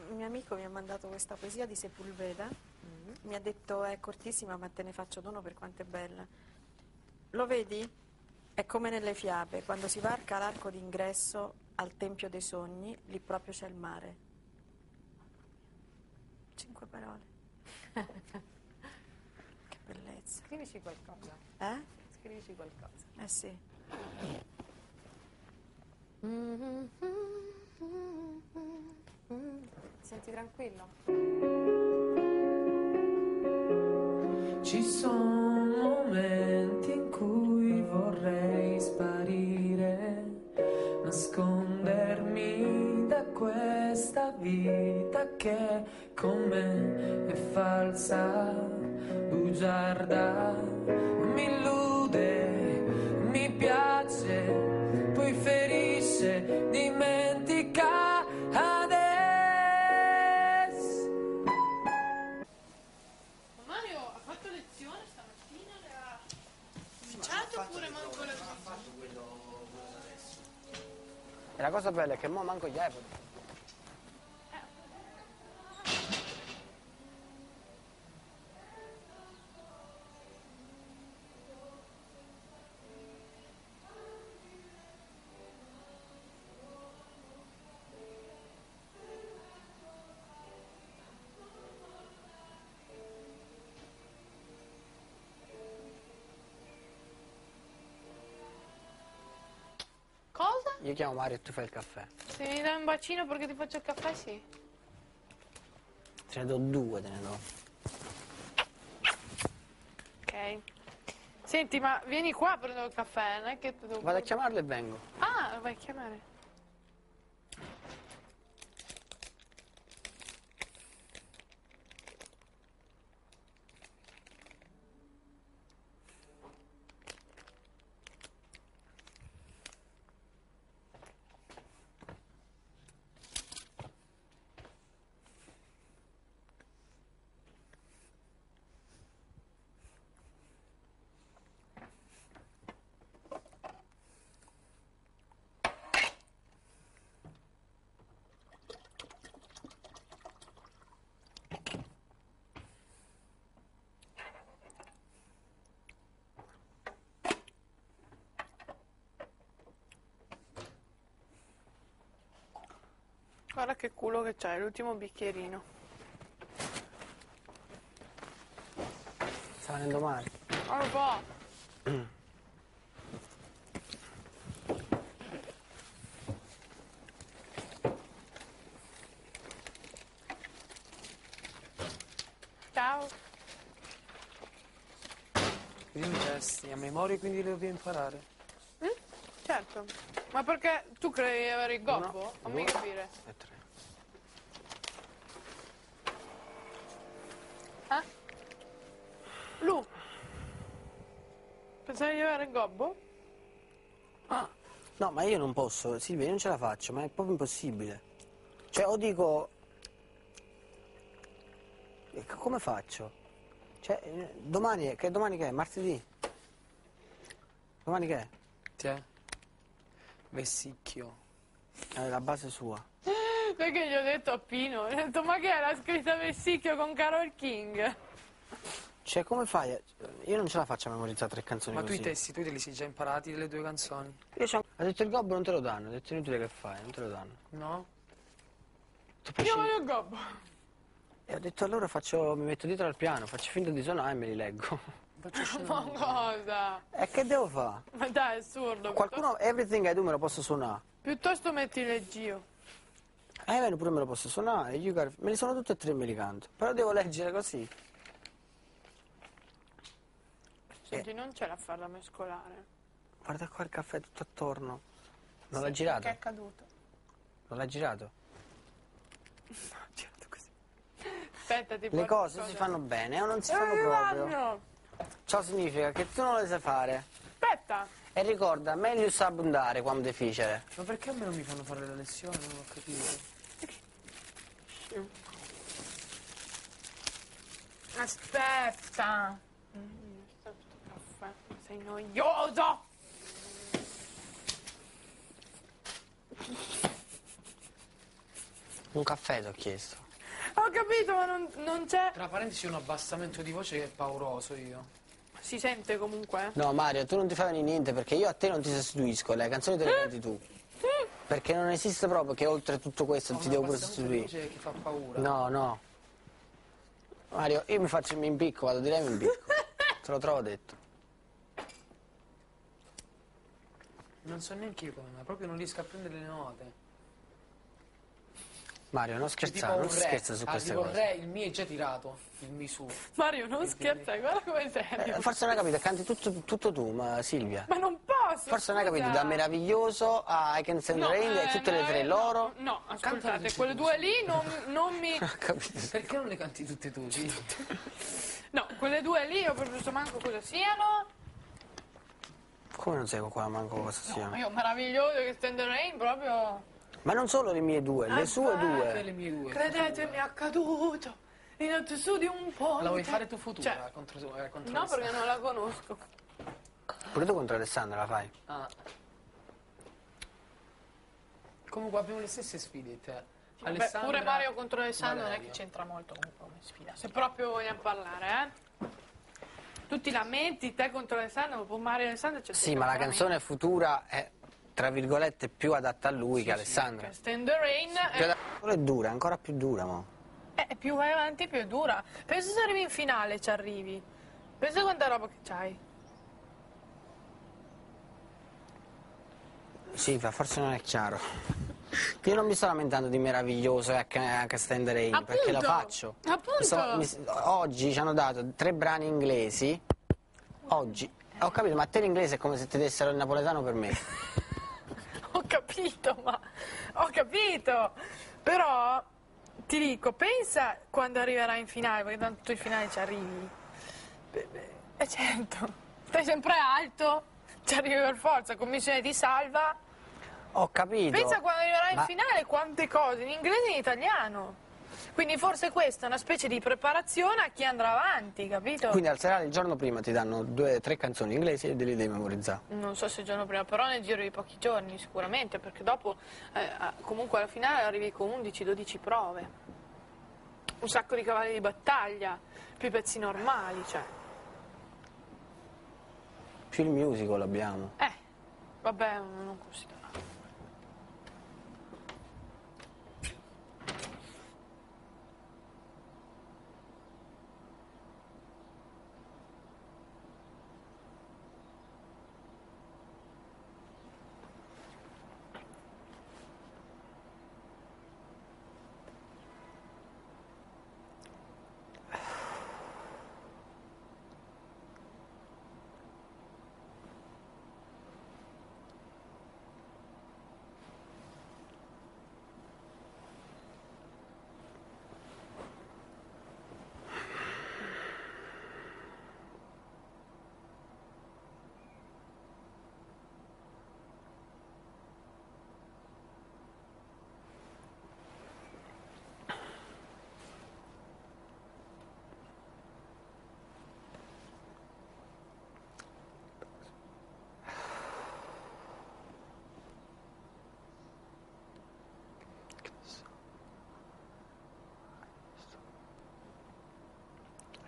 un mio amico mi ha mandato questa poesia di Sepulveda, mi ha detto è cortissima ma te ne faccio dono per quanto è bella. Lo vedi? È come nelle fiabe, quando si varca l'arco d'ingresso al Tempio dei Sogni, lì proprio c'è il mare. 5 parole. Che bellezza. Scrivici qualcosa. Scrivici qualcosa. Sì. Senti tranquillo? Ci sono momenti in cui vorrei sparire, nascondermi da questa vita che con me è falsa, bugiarda, mi illude, mi piace, poi ferisce, dimentica adesso. Mario ha fatto lezione stamattina, le ha cominciato oppure manco le ha fatto quello adesso. E la cosa bella è che mo manco gli iPod. Cosa? Io chiamo Mario e tu fai il caffè. Se mi dai un bacino perché ti faccio il caffè, sì. Te ne do 2, te ne do. Ok. Senti, ma vieni qua a prendere il caffè, non è che tu devo... Vado a chiamarlo e vengo. Ah, vai a chiamare. Guarda che culo che c'hai, l'ultimo bicchierino. Sta venendo male. Non lo so. Ciao. Quindi testi a memoria, quindi li devi imparare. Certo. Ma perché tu credi di avere il gobbo? Uno, Fammi 2 capire. e 3. Lu. Pensavi di avere il gobbo? Ah, no, ma io non posso, Silvia, io non ce la faccio, ma è proprio impossibile. Cioè, o dico... Come faccio? Cioè, domani che è? Martedì? Domani che è? Tiè. Vessicchio. La base sua. Perché gli ho detto a Pino, ho detto ma che era scritta Vessicchio con Carol King? Cioè, come fai? Io non ce la faccio a memorizzare 3 canzoni Ma tu così. i testi, tu te li sei già imparati delle 2 canzoni? Ha detto il gobbo non te lo danno, ha detto inutile che fai, non te lo danno. No? Tu Io voglio il gobbo. E ho detto allora mi metto dietro al piano, faccio finta di suonare e me li leggo. Faccio Ma scendere. cosa? E che devo fare? Ma dai, è assurdo. Qualcuno, Everything I Do me lo posso suonare. Piuttosto metti leggio. Bene, pure me lo posso suonare, me li sono tutti e 3 e me li canto. Però devo leggere così. Senti, non c'è la farla mescolare. Guarda qua il caffè tutto attorno. Non l'ha girato? Che è caduto. Non l'ha girato? Girato così. Aspetta, ti Le porto cose si fanno bene o non si fanno proprio. Vanno. Ciò significa che tu non le sai fare. Aspetta. E ricorda, meglio sa abbondare quando difficile. Ma perché a me non mi fanno fare la lezione? Non ho capito. Aspetta. Sto caffè, sei noioso. Un caffè ti ho chiesto. Ho capito, ma non c'è... Tra parentesi un abbassamento di voce che è pauroso io. Si sente comunque? No Mario, tu non ti fai venire niente perché io a te non ti sostituisco, le canzoni te le canti tu. Perché non esiste proprio che oltre tutto questo ti devo pure sostituire. Voce che fa paura. No, no. Mario, io mi impicco, vado di lei e mi impicco. Te lo trovo detto. Non so neanche io come, ma proprio non riesco a prendere le note. Mario, non Cioè, scherzare, non scherza su queste tipo cose. re, il mio è già tirato, il mi su. Mario, non scherza, guarda come sei. Forse non hai capito, canti tutto tu, ma Silvia. Ma non posso! Forse non hai capito, scusa. da meraviglioso a I Can Stand the Rain e tutte le tre loro. No, ascoltate, Cantale quelle tutte due lì non mi... Ho capito. Perché non le canti tutte tu? Sì? No, quelle due lì io proprio so manco cosa siano. Come non sai qua manco cosa siano? Io meraviglioso che Stand the Rain proprio... Ma non solo le mie due, le sue Per due. le mie due. Credetemi, è accaduto. In alto su di un ponte. La vuoi fare tu futura? Cioè, contro no, Alessandra? perché non la conosco. Pure tu contro Alessandra la fai? Ah. Comunque abbiamo le stesse sfide, te. Vabbè, Alessandra, pure Mario contro Alessandro non è Valeria. che c'entra molto comunque come sfida. Se proprio vogliamo parlare, Tu ti lamenti, te contro Alessandro, ma poi Mario e Alessandro c'è Sì, ma la canzone futura è, tra virgolette, più adatta a lui che a Alessandra. Stand the Rain Più adatta, è dura, ancora più dura, mo. è più vai avanti più è dura. Pensa se arrivi in finale ci arrivi. Pensa quanta roba che c'hai. Sì, ma forse non è chiaro. Io non mi sto lamentando di meraviglioso e anche Stand the Rain, perché lo faccio. Appunto. Oggi ci hanno dato 3 brani inglesi. Oggi. Ho capito, ma a te l'inglese è come se ti dessero il napoletano per me. Ho capito. Però ti dico, pensa quando arriverai in finale, perché tanto tu in finale ci arrivi. E certo, stai sempre alto, ci arrivi per forza, commissione ti salva. Ho capito. Pensa quando arriverai in ma- finale quante cose, in inglese e in italiano. Quindi forse questa è una specie di preparazione a chi andrà avanti, capito? Quindi al serale il giorno prima ti danno 2 o 3 canzoni inglesi e devi memorizzare. Non so se il giorno prima, però nel giro di pochi giorni sicuramente, perché dopo comunque alla finale arrivi con 11-12 prove. Un sacco di cavalli di battaglia, più i pezzi normali, cioè. Più il musical abbiamo. Vabbè, non considero.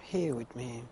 Here with me.